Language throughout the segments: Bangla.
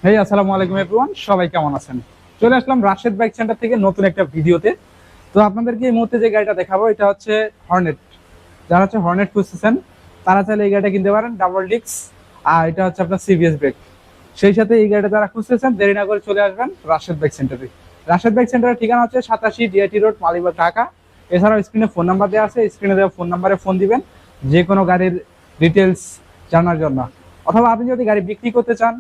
হেই আসসালামু আলাইকুম এভরিওয়ান, সবাই কেমন আছেন? চলে আসলাম রাশেদ বাইক সেন্টার থেকে নতুন একটা ভিডিওতে। তো আপনাদেরকে এই মুহূর্তে যে গাড়িটা দেখাবো এটা হচ্ছে হর্নেট। যারা হচ্ছে হর্নেট খুঁজতেছেন তারা চাইলে এই গাড়িটা কিনতে পারেন, ডাবল ডিক্স। আর এটা হচ্ছে আপনার সিবিএস ব্রেক। সেই সাথে এই গাড়িটা যারা খুঁজতেছেন দেরি না করে চলে আসবেন রাশেদ বাইক সেন্টারে। রাশেদ বাইক সেন্টারের ঠিকানা হচ্ছে 87 ডিআইটি রোড, মালিবাগ, ঢাকা। এছাড়াও স্ক্রিনে ফোন নাম্বার দেওয়া আছে, স্ক্রিনে দেওয়া ফোন নাম্বারে ফোন দিবেন যে কোনো গাড়ির ডিটেলস জানার জন্য। অথবা আপনি যদি গাড়ি বিক্রি করতে চান,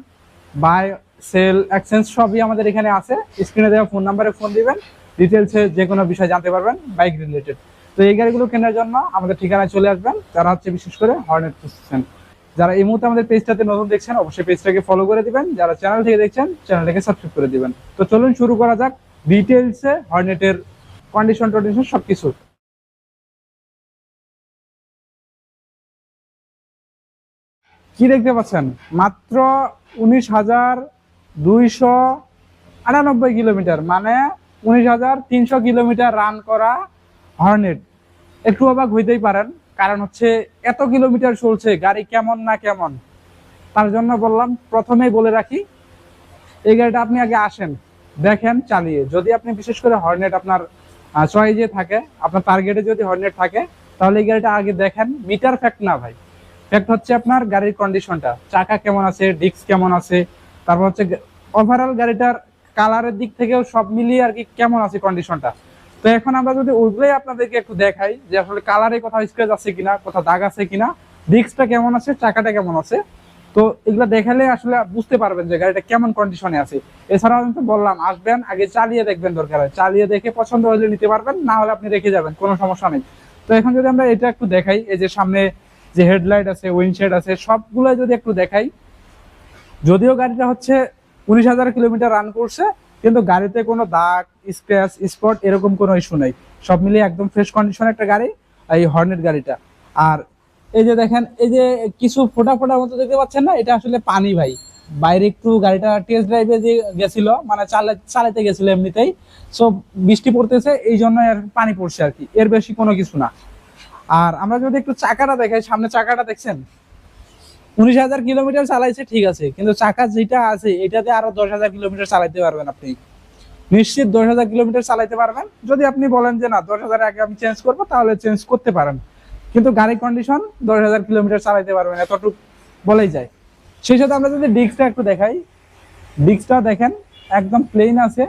বাই সেল এক্সচেঞ্জ সবই আমাদের এখানে আছে। স্ক্রিনে দেওয়া ফোন নাম্বারে ফোন দিবেন, ডিটেলসে যে কোনো বিষয় জানতে পারবেন বাইক রিলেটেড। তো এই গাড়িগুলো কেনার জন্য আমাদের ঠিকানায় চলে আসবেন যারা হচ্ছে বিশেষ করে হর্নেট খুঁজছেন। যারা এই মুহূর্তে আমাদের পেজটাতে নতুন দেখছেন অবশ্যই পেজটাকে ফলো করে দিবেন, যারা চ্যানেল থেকে দেখছেন চ্যানেলটাকে সাবস্ক্রাইব করে দিবেন। তো চলুন শুরু করা যাক ডিটেলসে হর্নেটের কন্ডিশন টন্ডিশন সবকিছু। কি দেখতে পাচ্ছেন? মাত্র 19,298 কিলোমিটার, মানে 19,300 কিলোমিটার রান করা হর্নেট। একটু অবাক হইতেই পারেন, কারণ হচ্ছে এত কিলোমিটার চলছে, গাড়ি কেমন না কেমন। তার জন্য বললাম প্রথমেই বলে রাখি, এই গাড়িটা আপনি আগে আসেন, দেখেন চালিয়ে। যদি আপনি বিশেষ করে হর্নেট আপনার চয়েজে থাকে, আপনার টার্গেটে যদি হর্নেট থাকে, তাহলে এই গাড়িটা আগে দেখেন। মিটার ফ্যাক্ট না ভাই, ফ্যাক্ট হচ্ছে আপনার গাড়ির কন্ডিশনটা, চাকা কেমন আছে, ডিস্ক কেমন আছে, তারপর হচ্ছে ওভারঅল গাড়িটার কালারের দিক থেকেও সব মিলিয়ে আর কি কেমন আছে কন্ডিশনটা। তো এখন আমরা যদি ওইগুলোই আপনাদেরকে একটু দেখাই যে আসলে কালারে কোথাও স্ক্র্যাচ আছে কিনা, কোথাও দাগ আছে কিনা, ডিস্কটা কেমন আছে, চাকাটা কেমন আছে। তো এগুলো দেখালে আসলে বুঝতে পারবেন যে গাড়িটা কেমন কন্ডিশনে আছে। এছাড়াও আমি তো বললাম আসবেন, আগে চালিয়ে দেখবেন, দরকার হয় চালিয়ে দেখে পছন্দ হলে নিতে পারবেন, না হলে আপনি রেখে যাবেন, কোনো সমস্যা নেই। তো এখন যদি আমরা এটা একটু দেখাই, এই যে সামনে যে হেডলাইট আছে, উইন্ডশেড আছে, সবগুলো যদি একটু দেখাই। যদিও গাড়িটা হচ্ছে 19,000 কিলোমিটার রান করছে, কিন্তু গাড়িতে কোনো দাগ, স্ক্র্যাচ, স্পট এরকম কোনো ইস্যু নেই। সব মিলিয়ে একদম ফ্রেশ কন্ডিশন একটা গাড়ি এই হর্নেট গাড়িটা। আর এই যে দেখেন, এই যে কিছু ফোটা ফোটার মতো দেখতে পাচ্ছেন না, এটা আসলে পানি ভাই। বাইরে একটু গাড়িটা টেস্ট ড্রাইভে যে গেছিল, মানে চালাতে গেছিল এমনিতেই। সো বৃষ্টি পড়তেছে এই জন্য আর পানি পড়ছে আর কি, এর বেশি কোনো কিছু না। আর আমরা যদি একটু চাকাটা দেখাই, সামনে চাকাটা দেখছেন? 19,000 কিলোমিটার চালাইছে ঠিক আছে, কিন্তু চাকা যেটা আছে এটাতে আরো 10,000 কিলোমিটার চালাইতে পারবেন আপনি, নিশ্চিত 10,000 কিলোমিটার চালাইতে পারবেন। যদি আপনি বলেন যে না 10,000 আগে আমি চেঞ্জ করবো, তাহলে চেঞ্জ করতে পারেন, কিন্তু গাড়ির কন্ডিশন 10,000 কিলোমিটার চালাইতে পারবেন এতটুকু বলেই যায়। সেই সাথে আমরা যদি ডিস্কটা একটু দেখাই, ডিস্কটা দেখেন একদম প্লেন আছে,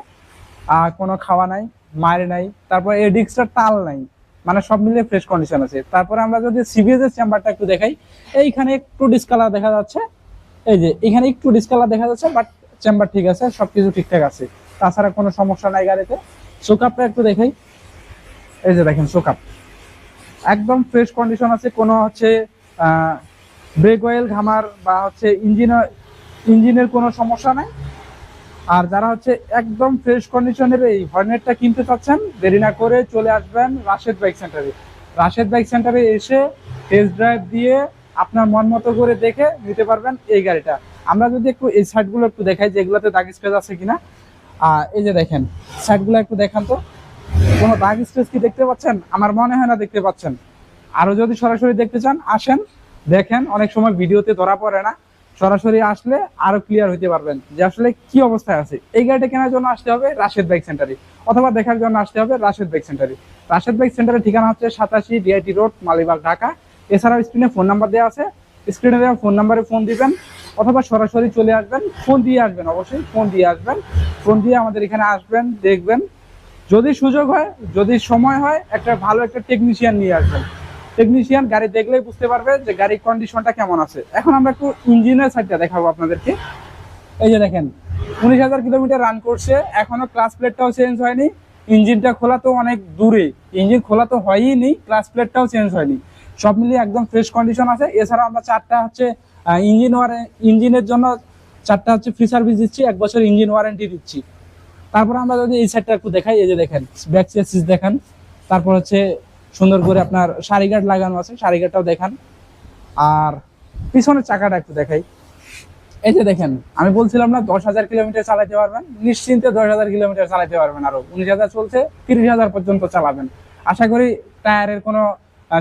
আর কোনো খাওয়া নাই, মার নাই, তারপর এই ডিস্কটার তাল নাই, মানে সব মিলিয়ে ফ্রেশ কন্ডিশন আছে। তারপরে আমরা যদি সিবিএস এর চেম্বারটা একটু দেখাই, এইখানে একটু ডিসকালার দেখা যাচ্ছে, এই যে এখানে একটু ডিসকালার দেখা যাচ্ছে, বাট চেম্বার ঠিক আছে, সবকিছু ঠিকঠাক আছে, তাছাড়া কোনো সমস্যা নাই গাড়িতে। সোকাপটা একটু দেখাই, এই যে দেখেন সোকাপ একদম ফ্রেশ কন্ডিশন আছে, কোনো হচ্ছে ব্রেক অয়েল ঘামার বা হচ্ছে ইঞ্জিনের কোনো সমস্যা নাই। আর যারা হচ্ছে একদম ফ্রেশ কন্ডিশনের এই হর্নেটটা কিনতে চাচ্ছেন, দেরি না করে চলে আসবেন রাশেদ বাইক সেন্টারে। রাশেদ বাইক সেন্টারে এসে টেস্ট ড্রাইভ দিয়ে আপনার মন মতো করে দেখে নিতে পারবেন এই গাড়িটা। আমরা যদি একটু এই সাইডগুলো একটু দেখাই যে এগুলোতে দাগ স্পেস আছে কিনা। এই যে দেখেন সাইডগুলো একটু দেখান তো, কোনো দাগ স্পেস কি দেখতে পাচ্ছেন? আমার মনে হয় না দেখতে পাচ্ছেন। আরো যদি সরাসরি দেখতে চান আসেন, দেখেন, অনেক সময় ভিডিওতে ধরা পড়ে না, সরাসরি আসলে আরো ক্লিয়ার হইতে পারবেন যে আসলে কি অবস্থায় আছে। এই গাড়িটা কেনার জন্য আসতে হবে রাশেদ বাইক সেন্টারে, অথবা দেখার জন্য আসতে হবে রাশেদ বাইক সেন্টারে। রাশেদ বাইক সেন্টারের ঠিকানা হচ্ছে 87 ডিআইটি রোড, মালিবাগ, ঢাকা। এছাড়াও স্ক্রিনে ফোন নাম্বার দেওয়া আছে, স্ক্রিনে দেওয়া ফোন নাম্বারে ফোন দিবেন, অথবা সরাসরি চলে আসবেন। ফোন দিয়ে আসবেন, অবশ্যই ফোন দিয়ে আসবেন, ফোন দিয়ে আমাদের এখানে আসবেন, দেখবেন। যদি সুযোগ হয়, যদি সময় হয়, একটা ভালো একটা টেকনিশিয়ান নিয়ে আসবেন। টেকনিশিয়ান গাড়ি দেখলেই বুঝতে পারবে যে গাড়ির কন্ডিশনটা কেমন আছে। এখন আমরা একটু ইঞ্জিনের সাইডটা দেখাবো আপনাদেরকে। এই যে দেখেন 19,000 কিলোমিটার রান করছে, এখনো ক্লাস প্লেটটাও চেঞ্জ হয়নি। ইঞ্জিনটা খোলা তো অনেক দূরে, ইঞ্জিন খোলা তো হয়ই, ক্লাস প্লেটটাও চেঞ্জ হয়নি, সব মিলিয়ে একদম ফ্রেশ কন্ডিশন আছে। এছাড়াও আমরা চারটা হচ্ছে ইঞ্জিনের জন্য চারটা হচ্ছে ফ্রি সার্ভিস দিচ্ছি, 1 বছর ইঞ্জিন ওয়ারেন্টি দিচ্ছি। তারপর আমরা যদি এই সাইডটা একটু দেখাই, এই যে দেখেন ব্যাক চেসিস দেখেন, তারপর হচ্ছে সুন্দর করে আপনার সারি গার্ড লাগানো আছে, সারি গার্ডটাও দেখান। আর পিছনের চাকাটা একটু দেখাই, এই যে দেখেন আমি বলছিলাম না 10,000 কিলোমিটার চালাতে পারবেন, নিশ্চিন্তে 10,000 কিলোমিটার চালাতে পারবেন। আরো 19,000 চলছে, 30,000 পর্যন্ত চালাবেন। আশা করি টায়ারের কোনো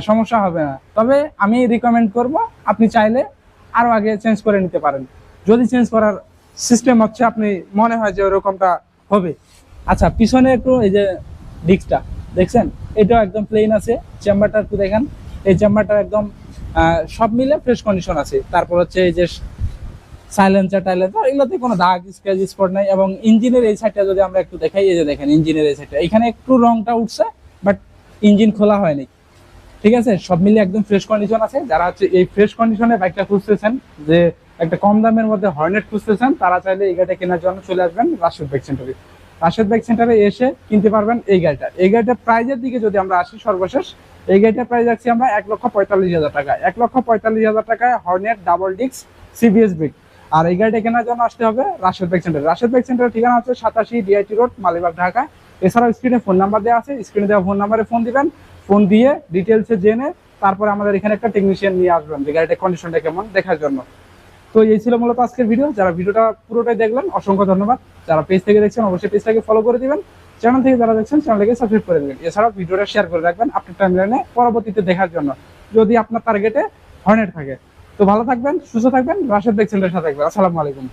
সমস্যা হবে না। তবে আমি রিকমেন্ড করব আপনি চাইলে আরো আগে চেঞ্জ করে নিতে পারেন, যদি চেঞ্জ করার সিস্টেম হচ্ছে আপনি মনে হয় যে ওরকমটা হবে। আচ্ছা পিছনে একটু এই যে ডিস্কটা দেখছেন, এটাও একদম প্লেন আছে। চেম্বারটা একটু দেখেন, এই চেম্বারটা একদম সব মিলে ফ্রেশ কন্ডিশন আছে। তারপর হচ্ছে এই যে সাইলেন্সার টাইলেন্সার এগুলোতে কোনো দাগ স্ক্র্যাচ স্পট নাই। এবং ইঞ্জিনের এই সাইডটা যদি আমরা একটু দেখাই, এই যে দেখেন ইঞ্জিনের এই সাইডটা, এখানে একটু রংটা উঠছে বাট ইঞ্জিন খোলা হয়নি। ঠিক আছে, সব মিলিয়ে একদম ফ্রেশ কন্ডিশন আছে। যারা হচ্ছে এই ফ্রেশ কন্ডিশনে বাইকটা খুঁজতেছেন, যে একটা কম দামের মধ্যে হর্নেট খুঁজতেছেন, তারা চাইলে এই গাড়িটা কেনার জন্য চলে আসবেন রাশেদ বাইক সেন্টারে। রাশেদ বাইক সেন্টারে এসে কিনতে পারবেন এই গাড়িটা। এই গাড়িটার প্রাইজের দিকে যদি আমরা আসি, সর্বশেষ এই গাড়িটার প্রাইস রাখছি আমরা 1,45,000 টাকা। 1,45,000 টাকায় Hornet double disc CBS brake. আর এই গাড়িটা কেনার জন্য আসতে হবে Rashed bike centre. Rashed bike সেন্টারের ঠিকানা হচ্ছে 87 ডিআইটি রোড, মালিবাগ, ঢাকা। এছাড়াও স্ক্রিনে ফোন নাম্বার দেওয়া আছে, স্ক্রিনে দেওয়া ফোন নাম্বারে ফোন দিবেন। ফোন দিয়ে ডিটেলসে জেনে তারপরে আমাদের এখানে একটা টেকনিশিয়ান নিয়ে আসবেন যে গাড়িটার কন্ডিশনটা কেমন দেখার জন্য। তো এই ছিল মূলত আজকের ভিডিও। যারা ভিডিওটা পুরোটাই দেখলেন অসংখ্য ধন্যবাদ। যারা পেজ থেকে দেখছেন অবশ্যই পেজটাকে ফলো করে দিবেন। চ্যানেল থেকে যারা দেখছেন চ্যানেলটাকে সাবস্ক্রাইব করে দেবেন। এছাড়াও ভিডিওটা শেয়ার করে রাখবেন আপনার টাইমলাইনে পরবর্তীতে দেখার জন্য, যদি আপনার টার্গেটে হর্নেট থাকে। তো ভালো থাকবেন, সুস্থ থাকবেন, রাশেদ বাইক সেন্টারের সাথে থাকবেন। আসসালামু আলাইকুম।